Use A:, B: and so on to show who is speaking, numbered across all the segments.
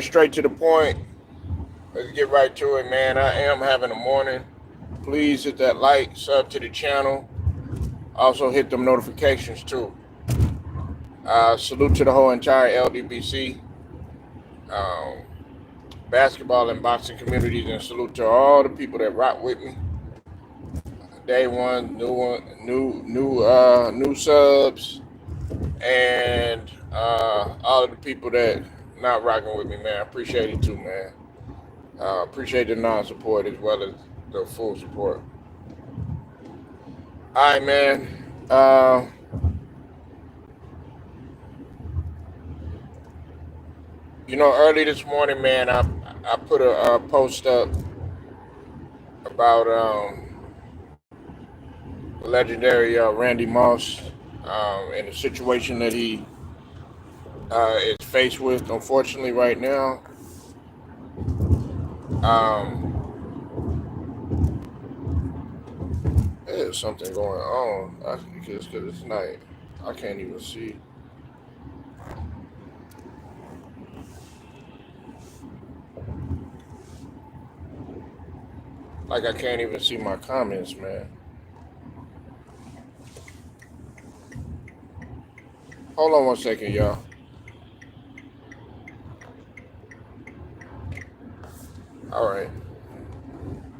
A: Straight to the point. Let's get right to it, man. I am having a morning. Please hit that like, sub to the channel. Also hit them notifications too. Salute to the whole entire LDBC, um, basketball and boxing communities, and salute to all the people that rock with me. Day one, new subs, and all of the people that not rocking with me, man. I appreciate it too, man. Appreciate the non-support as well as the full support. All right, man. Early this morning, man, I put a post up about the legendary Randy Moss and the situation that he is faced with, unfortunately, right now. There's something going on because it's night. I can't even see. Like I can't even see my comments, man. Hold on one second, y'all. All right.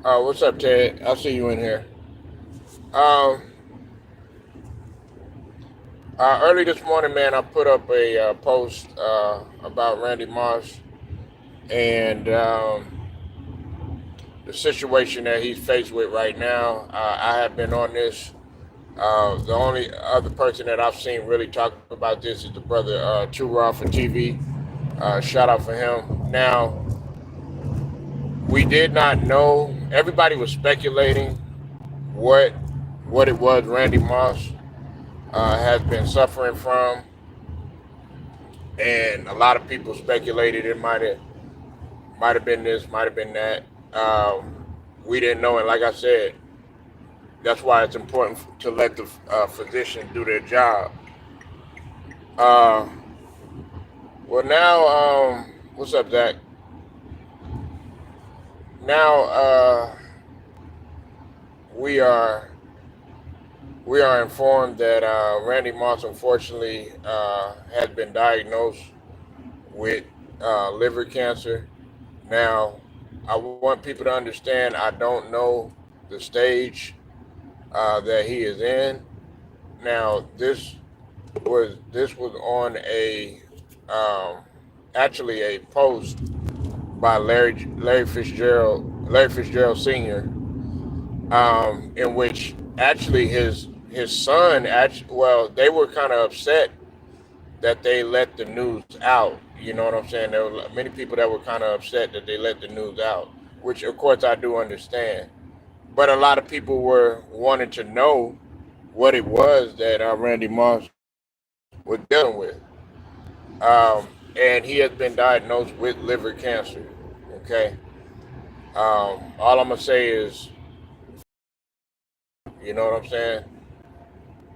A: What's up, Ted? I see you in here. Um, Early this morning, man, I put up a post about Randy Moss and the situation that he's faced with right now. I have been on this. The only other person that I've seen really talk about this is the brother Too Raw for TV. Shout out for him. Now, we did not know. Everybody was speculating what it was Randy Moss has been suffering from, and a lot of people speculated it might have been this, might have been that. We didn't know, and like I said, that's why it's important to let the physicians do their job. Uh, well, now, what's up, Zach? Now, we are we are informed that Randy Moss, unfortunately, has been diagnosed with liver cancer. Now, I want people to understand. I don't know the stage that he is in. Now, this was on a actually a post by Larry Fitzgerald Sr. In which actually his son actually, well, they were kind of upset that they let the news out. You know what I'm saying? There were many people that were kind of upset that they let the news out, which of course I do understand. But a lot of people were wanting to know what it was that Randy Moss was dealing with. And he has been diagnosed with liver cancer. Okay. All I'm gonna say is, you know what I'm saying?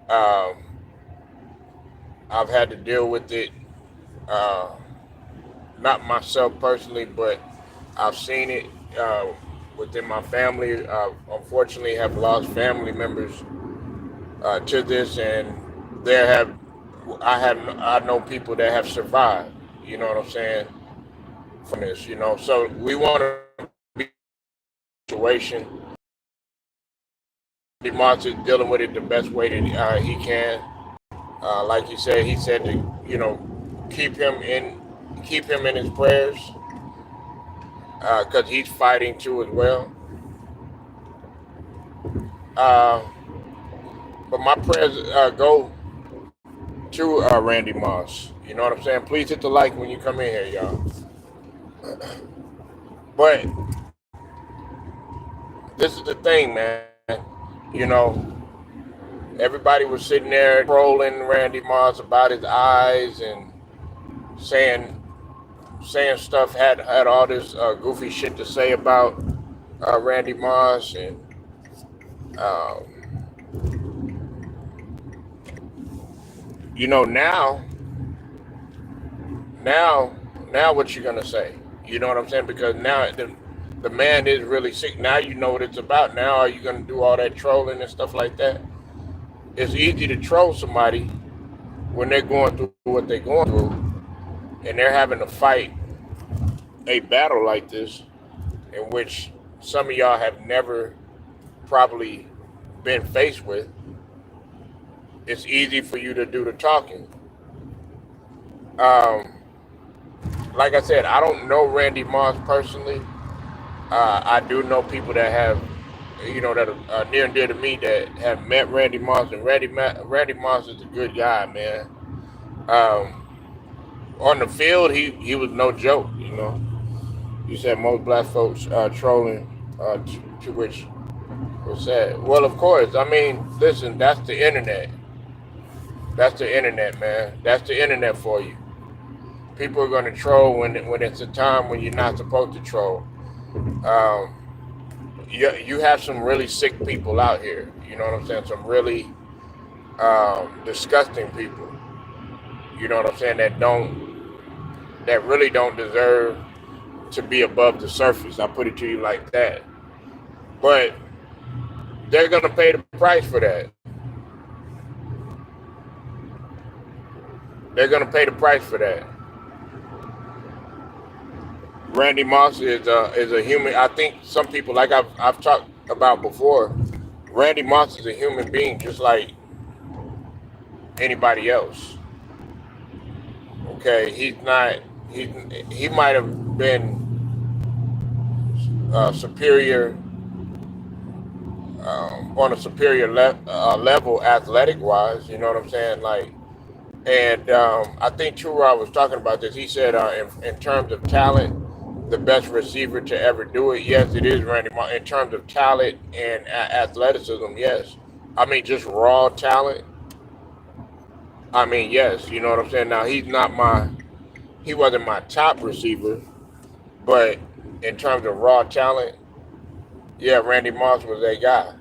A: Um, I've had to deal with it, uh, not myself personally, but I've seen it within my family. Unfortunately, have lost family members to this, and there have I know people that have survived. You know what I'm saying from this. So we want to be in a situation. Demonte is dealing with it the best way that he can. Like he said to keep him in keep him in his prayers because he's fighting too as well. Uh, but my prayers go to Randy Moss. You know what I'm saying? Please hit the like when you come in here, y'all. But this is the thing, man. You know, everybody was sitting there trolling Randy Moss about his eyes and saying stuff, had all this goofy shit to say about Randy Moss, and um, now Now what you gonna say? You know what I'm saying? Because now the man is really sick. Now you know what it's about. Now are you gonna do all that trolling and stuff like that? It's easy to troll somebody when they're going through what they're going through and they're having to fight a battle like this, in which some of y'all have never probably been faced with. It's easy for you to do the talking. Um, like I said, I don't know Randy Moss personally. I do know people that have, that are near and dear to me that have met Randy Moss, and Randy Moss is a good guy, man. Um, on the field, he was no joke. You said most black folks trolling, to which was said. Well, of course. I mean, listen, that's the internet. That's the internet, man. That's the internet for you. People are going to troll when it's a time when you're not supposed to troll. Um, you have some really sick people out here. You know what I'm saying? Some really disgusting people. You know what I'm saying? That really don't deserve to be above the surface. I put it to you like that. But they're gonna pay the price for that. They're gonna pay the price for that. Randy Moss is a human. I think some people, like I've talked about before, Randy Moss is a human being just like anybody else. Okay, he's not. He he might have been superior on a superior level athletic wise. You know what I'm saying? Like, and I think True Rod was talking about this. He said, in terms of talent, the best receiver to ever do it. Yes, it is Randy Moss. In terms of talent and athleticism, yes. I mean, just raw talent. I mean, yes. You know what I'm saying? Now he wasn't my top receiver, but in terms of raw talent, yeah, Randy Moss was that guy.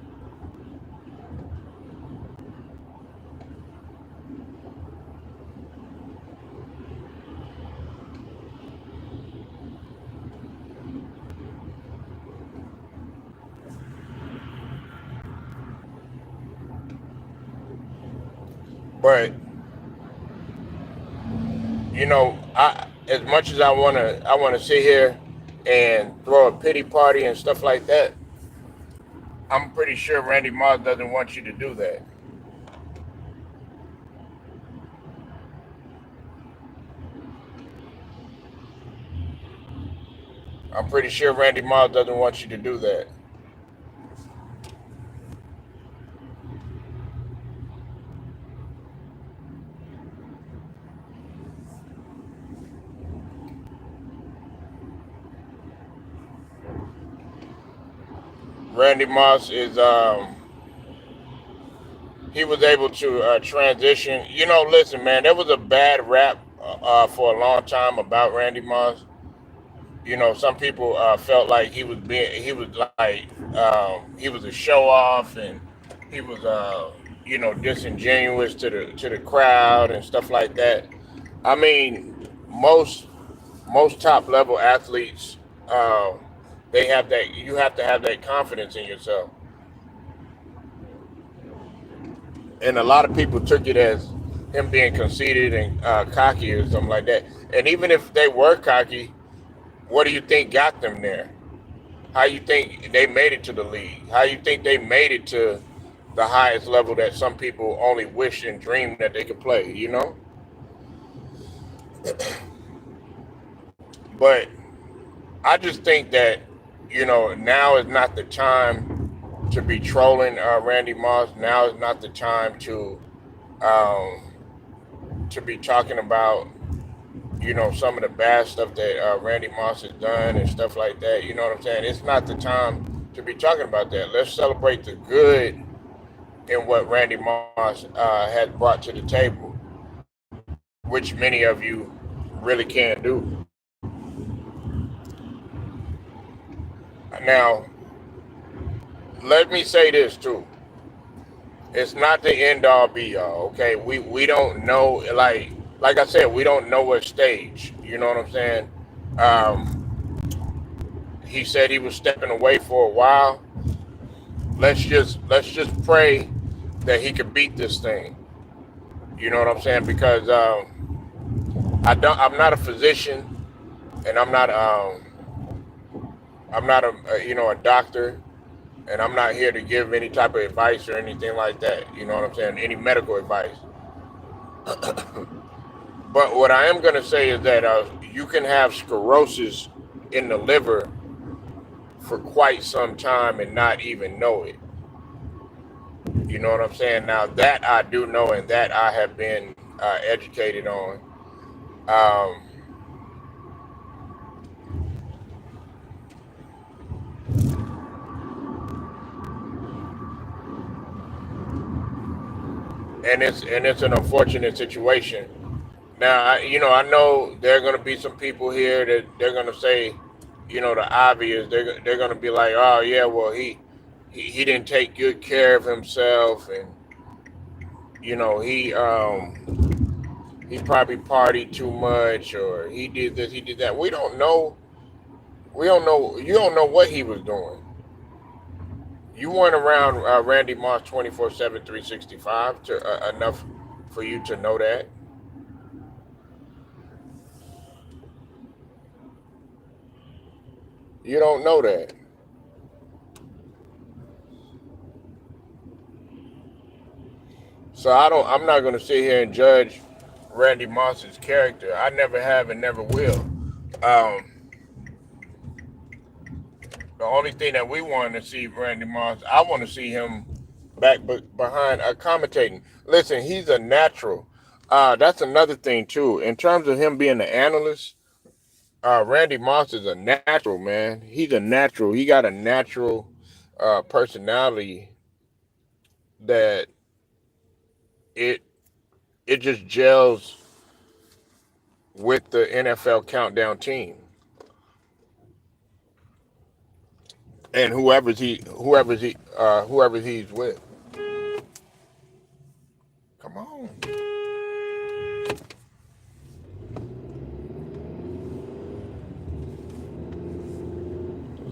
A: But I as much as I wanna sit here and throw a pity party and stuff like that. I'm pretty sure Randy Moss doesn't want you to do that. I'm pretty sure Randy Moss doesn't want you to do that. Randy Moss is he was able to transition. Listen, man, there was a bad rap for a long time about Randy Moss. Some people felt like he was like he was a show off, and he was disingenuous to the crowd and stuff like that. I mean, most top level athletes, uh, they have that. You have to have that confidence in yourself, and a lot of people took it as him being conceited and cocky or something like that. And even if they were cocky, what do you think got them there? How you think they made it to the league? How you think they made it to the highest level that some people only wish and dream that they could play? But I just think that now is not the time to be trolling Randy Moss. Now is not the time um, to be talking about some of the bad stuff that Randy Moss has done and stuff like that. You know what I'm saying? It's not the time to be talking about that. Let's celebrate the good in what Randy Moss has brought to the table, which many of you really can't do. Now, let me say this too. It's not the end all be all. Okay, we don't know. Like, like I said, we don't know what stage. You know what I'm saying? He said he was stepping away for a while. Let's just pray that he could beat this thing. You know what I'm saying? Because I'm not a physician, and I'm not a doctor, and I'm not here to give any type of advice or anything like that. You know what I'm saying? Any medical advice. But what I am going to say is that you can have sclerosis in the liver for quite some time and not even know it. You know what I'm saying? Now that I do know, and that I have been educated on. Um, and it's an unfortunate situation. Now, I know there are going to be some people here that they're going to say, the obvious. They're going to be like, oh yeah, well he didn't take good care of himself, and he probably partied too much, or he did this, he did that. We don't know. We don't know. You don't know what he was doing. You weren't around Randy Moss 24/7, 365 to enough for you to know that. You don't know that. So I'm not going to sit here and judge Randy Moss's character. I never have and never will. Um, the only thing that we want to see Randy Moss, I want to see him back behind commentating. Listen, he's a natural. That's another thing too. In terms of him being the analyst, Randy Moss is a natural, man. He's a natural. He got a natural personality that it it just gels with the NFL countdown team and whoever he's with. Come on,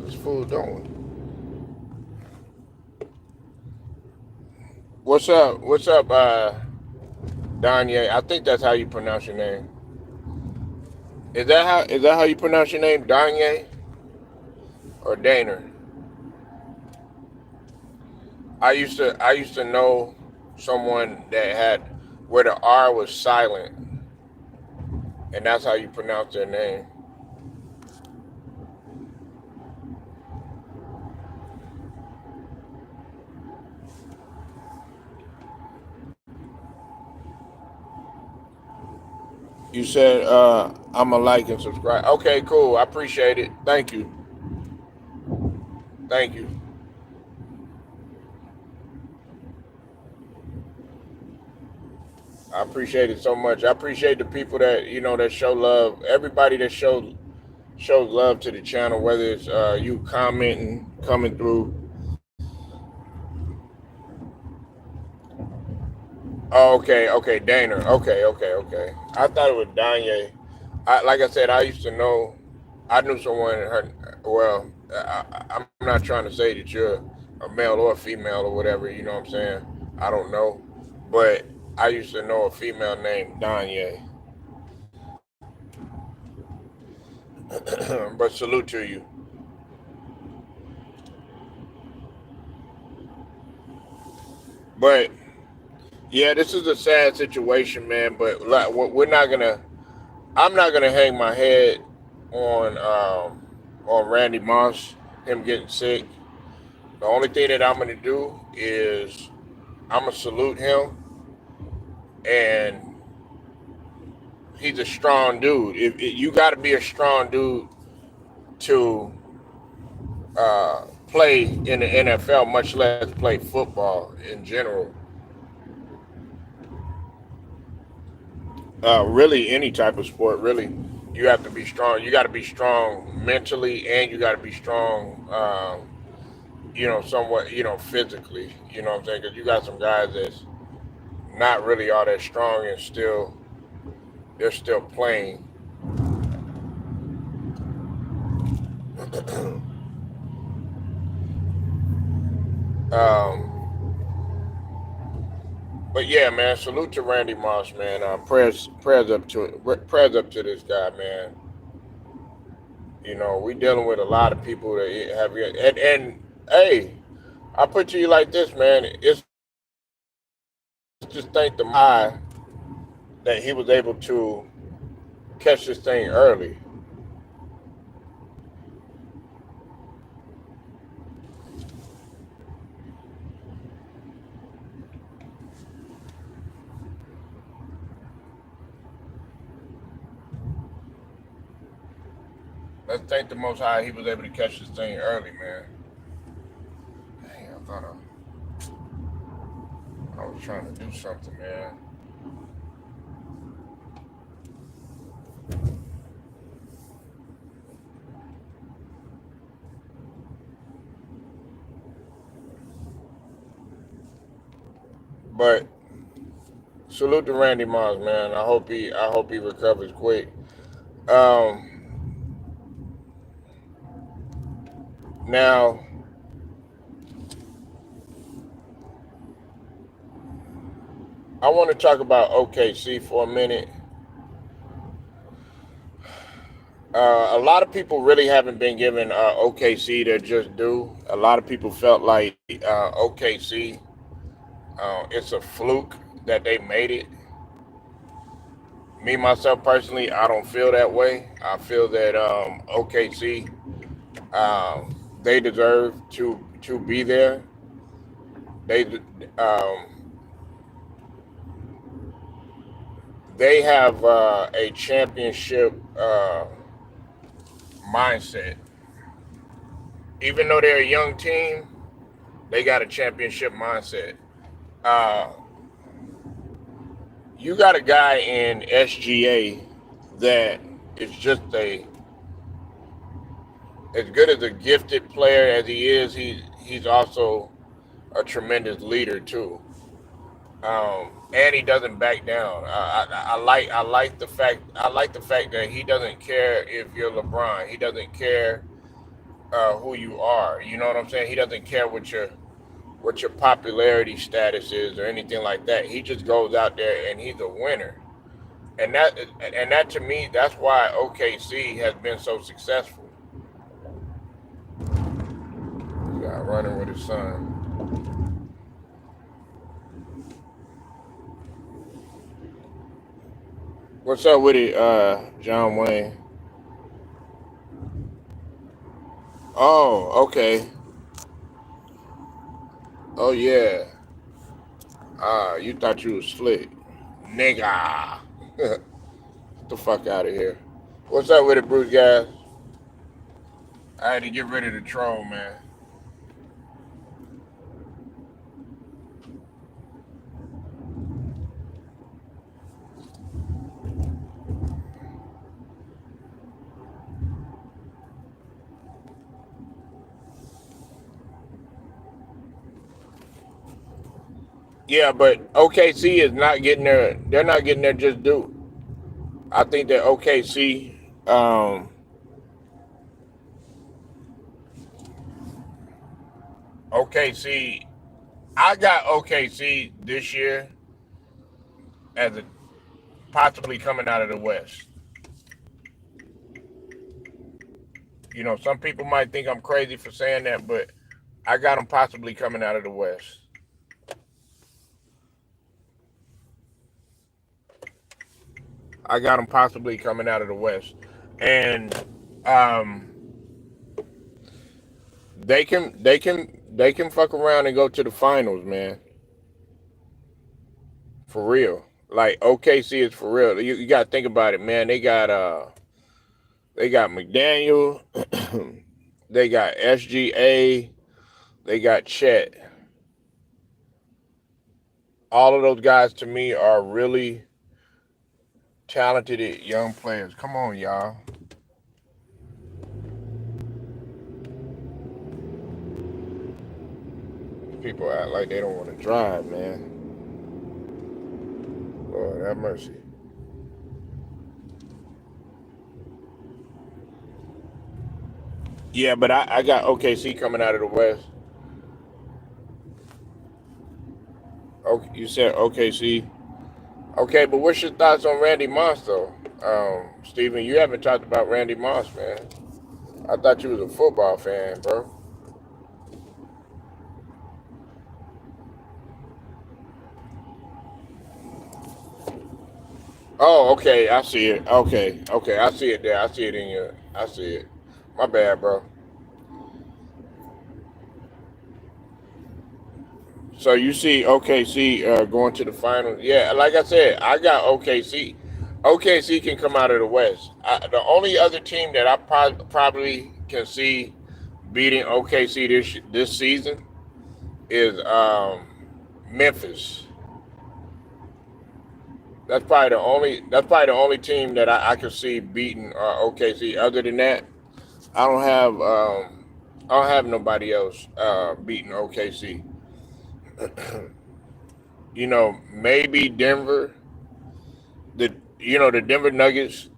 A: this fool doing. What's up? What's up, Danye? I think that's how you pronounce your name. Is that how you pronounce your name, Danye or Daner? I used to know someone that had where the R was silent, and that's how you pronounce their name. You said I'm a like and subscribe. Okay, cool. I appreciate it. Thank you. Thank you. I appreciate it so much. I appreciate the people that that show love. Everybody that shows love to the channel, whether it's you commenting, coming through. Oh, okay, Dana. Okay. I thought it was Danye. Like I said, I used to know. I knew someone. Her. Well, I'm not trying to say that you're a male or a female or whatever. You know what I'm saying? I don't know, but I used to know a female named Danye. But salute to you. But yeah, this is a sad situation, man. But like, we're not gonna. I'm not gonna hang my head on Randy Moss, him getting sick. The only thing that I'm gonna do is I'm gonna salute him, and he's a strong dude. If you got to be a strong dude to play in the NFL, much less play football in general. Really, any type of sport, really, you have to be strong. You got to be strong mentally, and you got to be strong, somewhat, physically. You know what I'm saying? Because you got some guys that's not really all that strong and still they're still playing. um, but yeah, man, salute to Randy Moss, man. Prayers up to this guy, man. You know, we dealing with a lot of people that have and hey, I put to you like this, man. It's just thank the Most High that he was able to catch this thing early. Let's thank the Most High he was able to catch this thing early, man. Dang, I was trying to do something, man. But salute to Randy Moss, man. I hope he recovers quick. Um, Now I want to talk about OKC for a minute. A lot of people really haven't been giving OKC their just due. A lot of people felt like OKC, it's a fluke that they made it. Me myself personally, I don't feel that way. I feel that OKC, they deserve to be there. They um, they have a championship mindset. Even though they're a young team, they got a championship mindset. Uh, you got a guy in SGA that is just a as good as a gifted player as he is. He's also a tremendous leader too. And he doesn't back down. I like the fact that he doesn't care if you're LeBron. He doesn't care who you are. You know what I'm saying? He doesn't care what your popularity status is or anything like that. He just goes out there and he's a winner. And that to me, that's why OKC has been so successful. This guy running with his son. What's up with it, John Wayne? Oh, okay. Oh yeah. You thought you was slick, nigga. Get the fuck out of here. What's up with it, Bruce guys? I had to get rid of the troll, man. Yeah, but OKC is not getting their. They're not getting their just due. I think that OKC. I got OKC this year as a possibly coming out of the West. You know, some people might think I'm crazy for saying that, but I got them possibly coming out of the West. I got them possibly coming out of the West, and um, they can fuck around and go to the finals, man. For real. Like OKC is for real. You got to think about it, man. They got McDaniel, they got SGA, they got Chet. All of those guys to me are really talented young players. Come on, y'all. People act like they don't want to drive, man. Lord have mercy. Yeah, but I got OKC coming out of the West. Oh, you said OKC. Okay, but what's your thoughts on Randy Moss though? Steven, you haven't talked about Randy Moss, man. I thought you was a football fan, bro. Oh, okay, I see it. Okay, okay, I see it there. I see it in your. I see it. My bad, bro. So you see OKC going to the finals. Yeah, like I said, I got OKC. OKC can come out of the West. The only other team that I probably can see beating OKC this season is Memphis. That's probably the only team that I can see beating OKC. Other than that, I don't have I don't have nobody else beating OKC. Maybe Denver. The Denver Nuggets.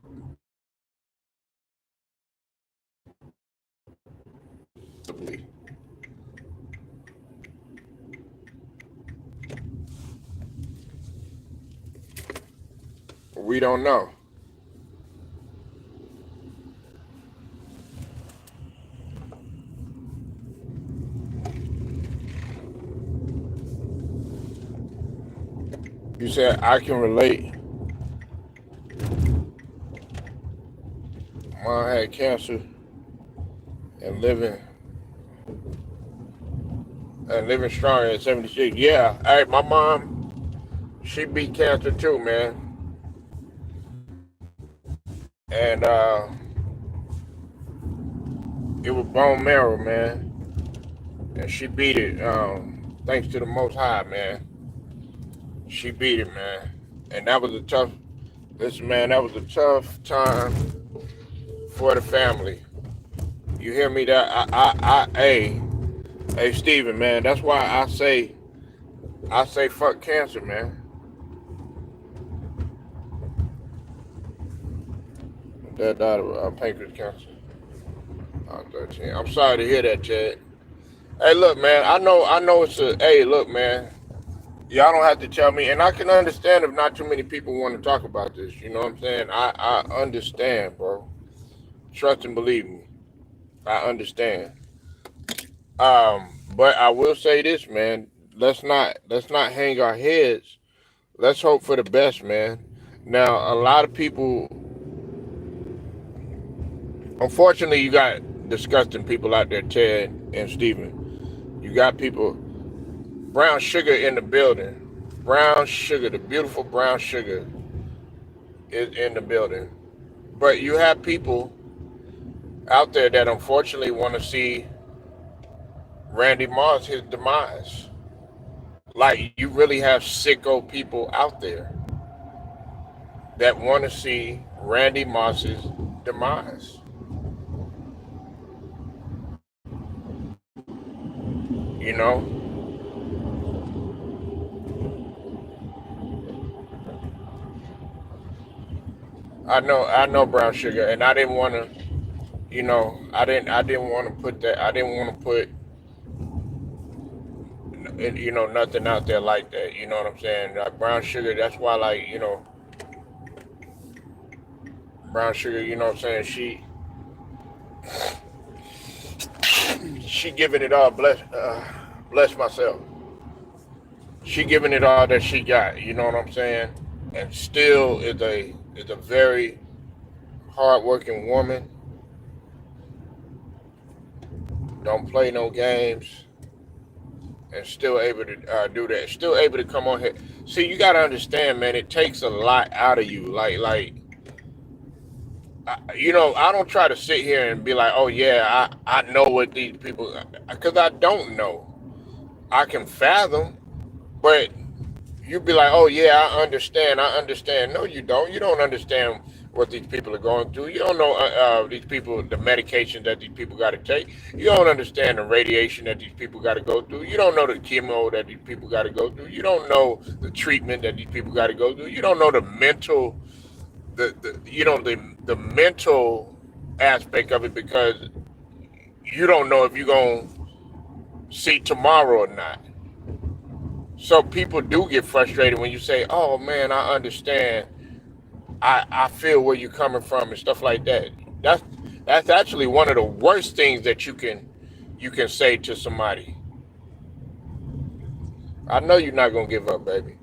A: We don't know. You said I can relate. Mom had cancer and living strong at 76. Yeah, hey, my mom, she beat cancer too, man, and it was bone marrow, man, and she beat it. Thanks to the Most High, man, she beat it, man, and that was a tough. Listen, man, that was a tough time for the family. You hear me? Hey, Steven, man, that's why I say fuck cancer, man. That died of pancreas cancer. 13. I'm sorry to hear that, Chad. Hey, look, man. I know it's a. Hey, look, man. Y'all don't have to tell me, and I can understand if not too many people want to talk about this. You know what I'm saying? I understand, bro. Trust and believe me. I understand. But I will say this, man. Let's not hang our heads. Let's hope for the best, man. Now, a lot of people, unfortunately, you got disgusting people out there, Ted and Steven. You got people, brown sugar in the building. Brown sugar, the beautiful brown sugar is in the building. But you have people out there that unfortunately want to see Randy Moss his demise. Like you really have sicko people out there that want to see Randy Moss's demise. You know, I know brown sugar, and I didn't want to. I didn't want to put that. I didn't want to put nothing out there like that. You know what I'm saying? Like brown sugar. That's why, like brown sugar. You know what I'm saying? She giving it all. Bless myself. She giving it all that she got. You know what I'm saying? And still is a very hardworking woman. Don't play no games, and still able to do that. Still able to come on here. See, you got to understand, man. It takes a lot out of you. I don't try to sit here and be like, oh yeah, I know what these people, because I don't know. I can fathom, but you'd be like, oh yeah, I understand. I understand. No, you don't. You don't understand what these people are going through. You don't know these people, the medication that these people got to take. You don't understand the radiation that these people got to go through. You don't know the chemo that these people got to go through. You don't know the treatment that these people got to go through. You don't know the mental aspect of it because you don't know if you're gonna see tomorrow or not. So people do get frustrated when you say, "Oh man, I understand. I feel where you're coming from," and stuff like that. That's that's actually one of the worst things that you can say to somebody. I know you're not gonna give up, baby.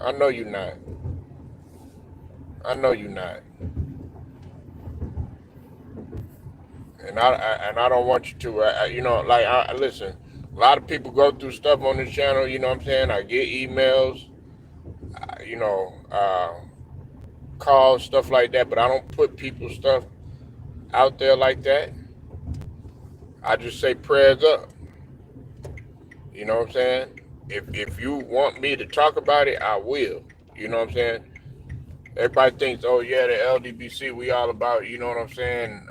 A: I know you're not. I know you're not. And I don't want you to. Like listen. A lot of people go through stuff on this channel. You know what I'm saying? I get emails. You know, calls, stuff like that. But I don't put people's stuff out there like that. I just say prayers up. You know what I'm saying? If you want me to talk about it, I will. You know what I'm saying? Everybody thinks, oh yeah, the LDBC, we all about, you know what I'm saying,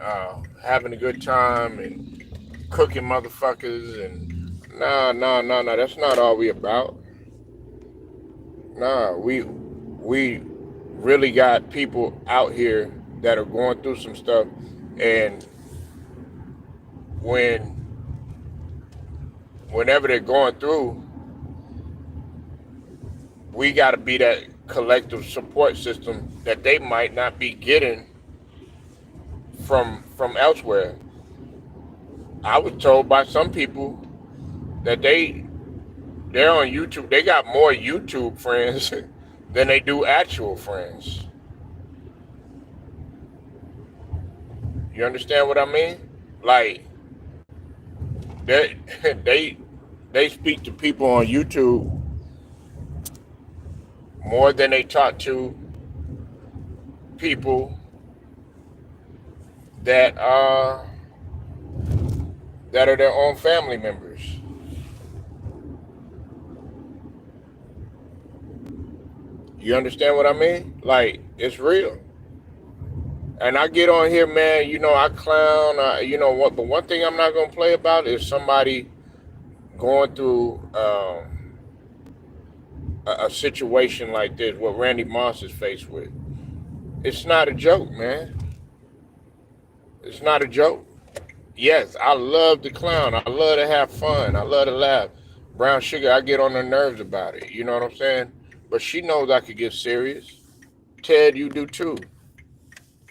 A: having a good time and cooking motherfuckers and nah. That's not all we about. Nah, we really got people out here that are going through some stuff, and whenever they're going through, we got to be that collective support system that they might not be getting from elsewhere. I was told by some people that they're on YouTube. They got more YouTube friends than they do actual friends. You understand what I mean? Like they they they speak to people on YouTube more than they talk to people that that are their own family members. You understand what I mean? Like it's real. And I get on here, man. You know, I clown. You know what? But one thing I'm not gonna play about is somebody going through a situation like this, what Randy Moss is faced with. It's not a joke, man. It's not a joke. Yes, I love to clown. I love to have fun. I love to laugh. Brown Sugar, I get on her nerves about it. You know what I'm saying? But she knows I could get serious. Ted, you do too.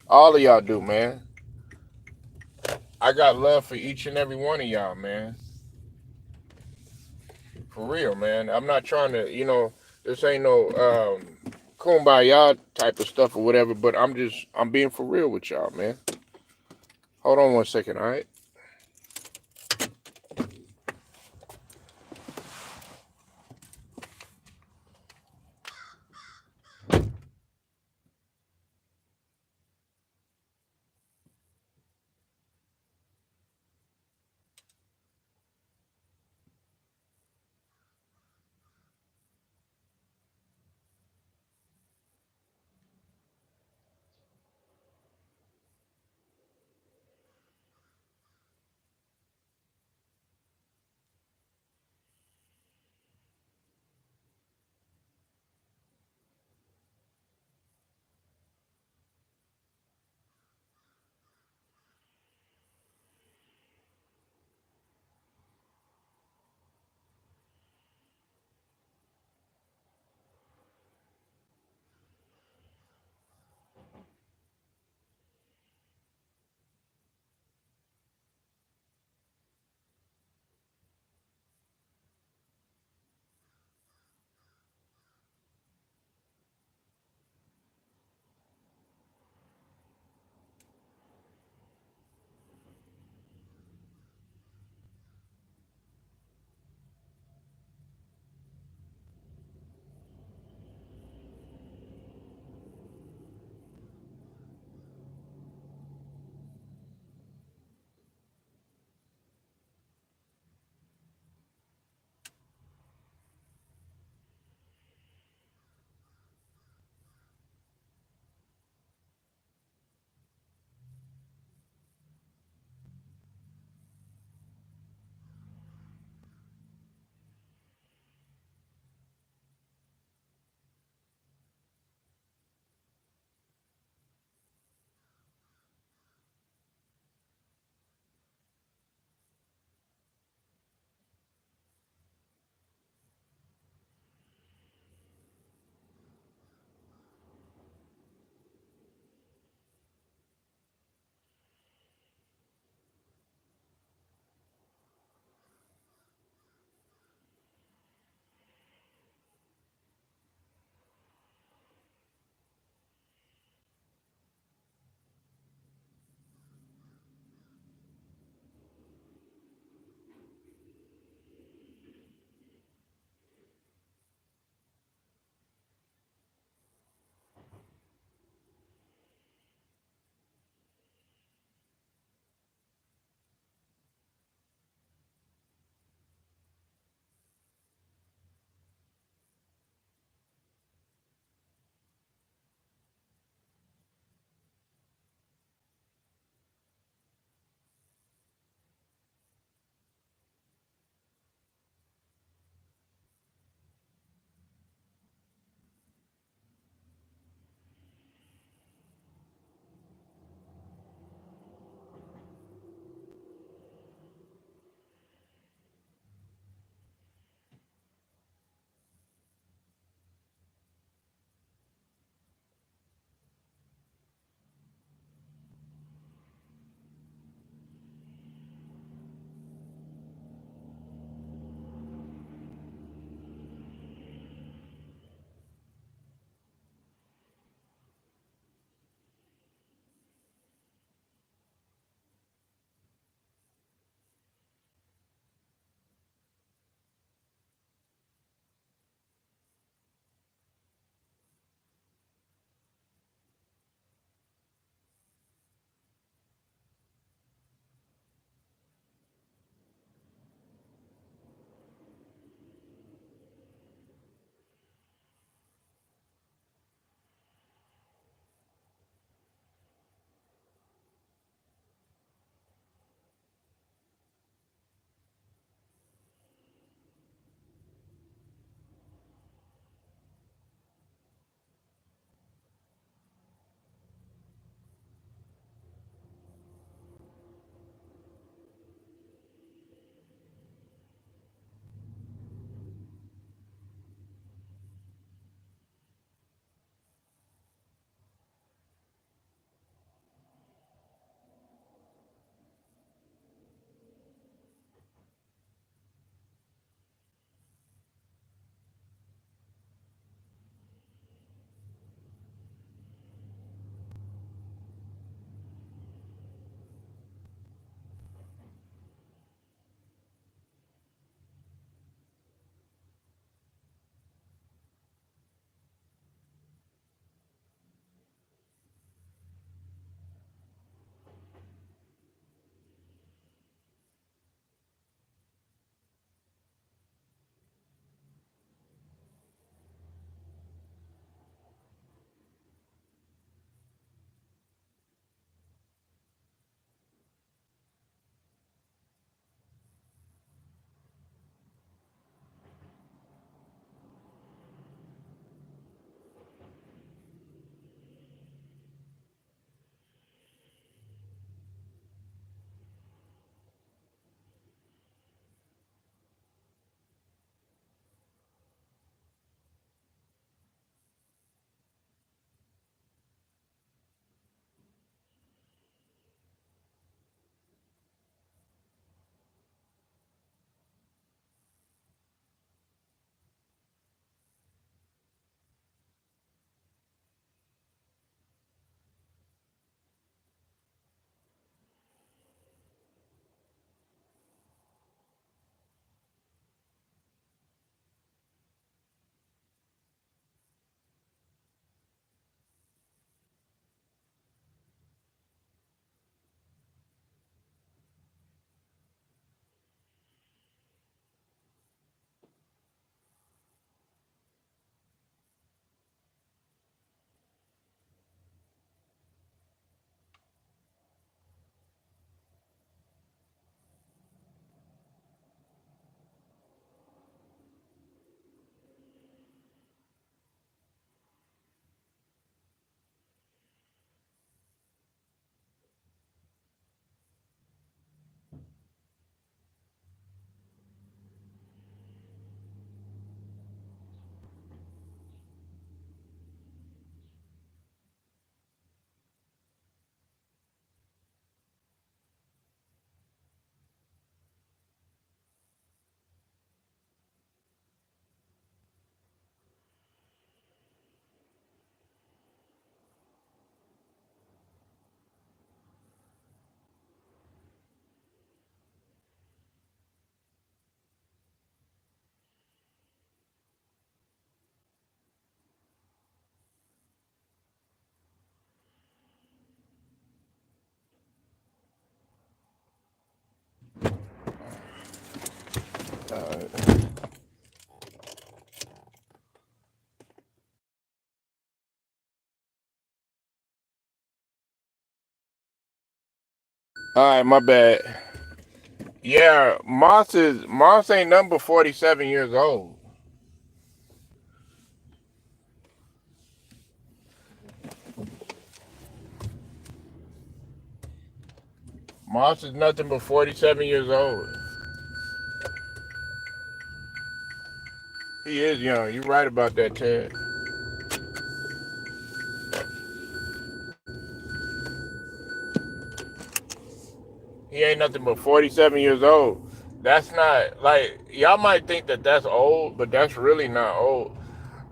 A: All of y'all do, man. I got love for each and every one of y'all, man. For real, man. I'm not trying to, this ain't no kumbaya type of stuff or whatever, but I'm being for real with y'all, man. Hold on one second, all right? All right, my bad. Yeah, Moss ain't number 47 years old. Moss is nothing but 47 years old. He is young. You're right about that, Ted. He ain't nothing but 47 years old. That's not like y'all might think that that's old, but that's really not old.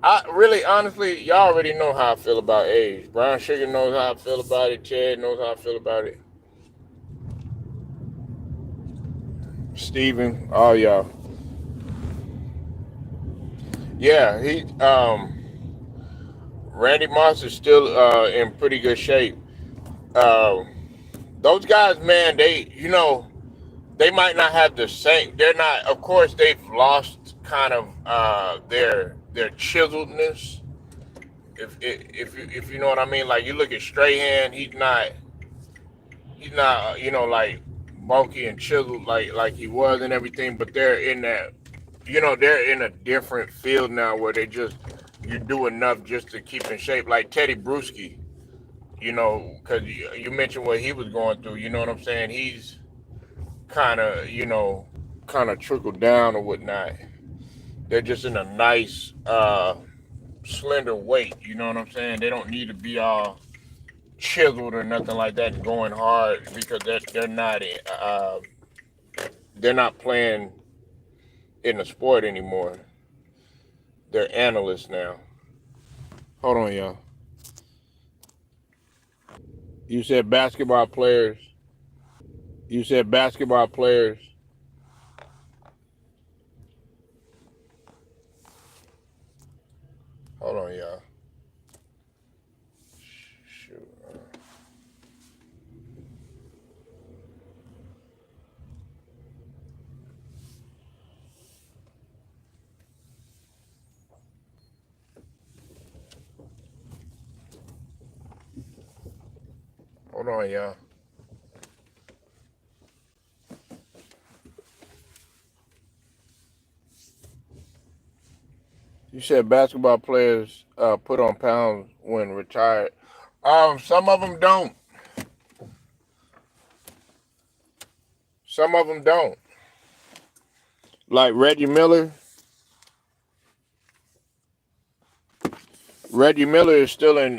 A: I really, honestly, y'all already know how I feel about age. Brown Sugar knows how I feel about it. Chad knows how I feel about it. Steven, all y'all. Yeah, Randy Moss is still in pretty good shape. Uh, those guys, man, they might not have the same. They're not. Of course, they've lost kind of their chiseledness. If you know what I mean, like you look at Strahan, he's not like bulky and chiseled like he was and everything. But they're in that, they're in a different field now where you do enough just to keep in shape. Like Teddy Bruschi, because you mentioned what he was going through. You know what I'm saying? He's kind of kind of trickled down or whatnot. They're just in a nice slender weight. You know what I'm saying? They don't need to be all chiseled or nothing like that and going hard because they're not playing in the sport anymore. They're analysts now. Hold on, y'all. You said basketball players. You said basketball players. Hold on, y'all. Shoot. Hold on, y'all. You said basketball players put on pounds when retired. Some of them don't. Some of them don't. Like Reggie Miller. Reggie Miller is still in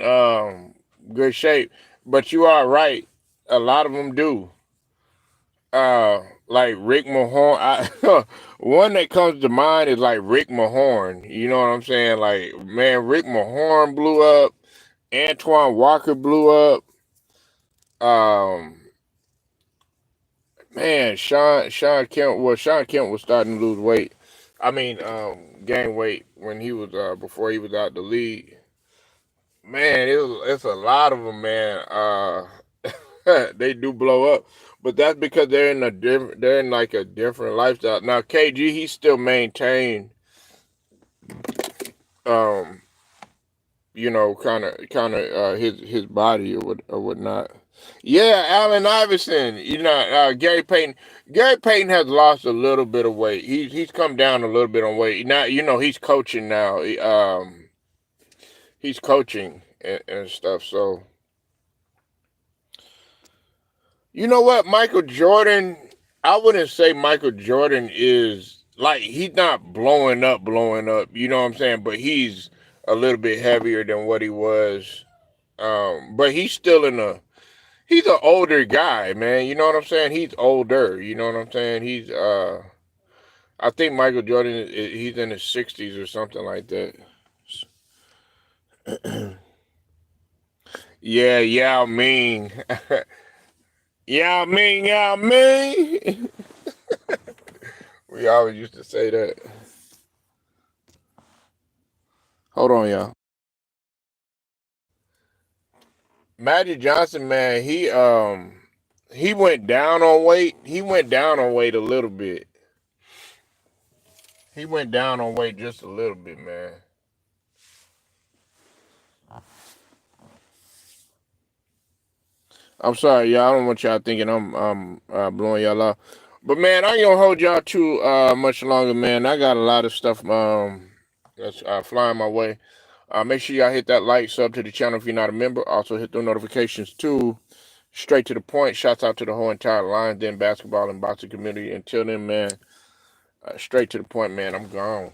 A: good shape, but you are right. A lot of them do. Like Rick Mahorn. One that comes to mind is like Rick Mahorn. You know what I'm saying? Like, man, Rick Mahorn blew up. Antoine Walker blew up. Um, Man, Sean Kemp. Well, Sean Kemp was starting to lose weight. I mean, gain weight when he was before he was out the league. Man, it's a lot of them, man. They do blow up, but that's because they're in like a different lifestyle. Now, KG, he still maintained, um, kind of his body or whatnot. Yeah, Allen Iverson. Gary Payton. Gary Payton has lost a little bit of weight. He's come down a little bit on weight. Now he's coaching now. He's coaching and stuff. So you know what, Michael Jordan. I wouldn't say Michael Jordan is like he's not blowing up. You know what I'm saying? But he's a little bit heavier than what he was. But he's still he's an older guy, man. You know what I'm saying? He's older. You know what I'm saying? I think Michael Jordan he's in his 60s or something like that. Yeah, Yao Ming. Yao Ming. We always used to say that. Hold on, y'all. Magic Johnson, man, he went down on weight. He went down on weight a little bit. He went down on weight just a little bit, man. I'm sorry, y'all. I don't want y'all thinking I'm blowing y'all off. But man, I ain't gonna hold y'all too much longer, man. I got a lot of stuff that's flying my way. Make sure y'all hit that like, sub to the channel if you're not a member. Also hit the notifications too. Straight to the point. Shouts out to the whole entire Lions Den basketball and boxing community. Until then, man, straight to the point, man. I'm gone.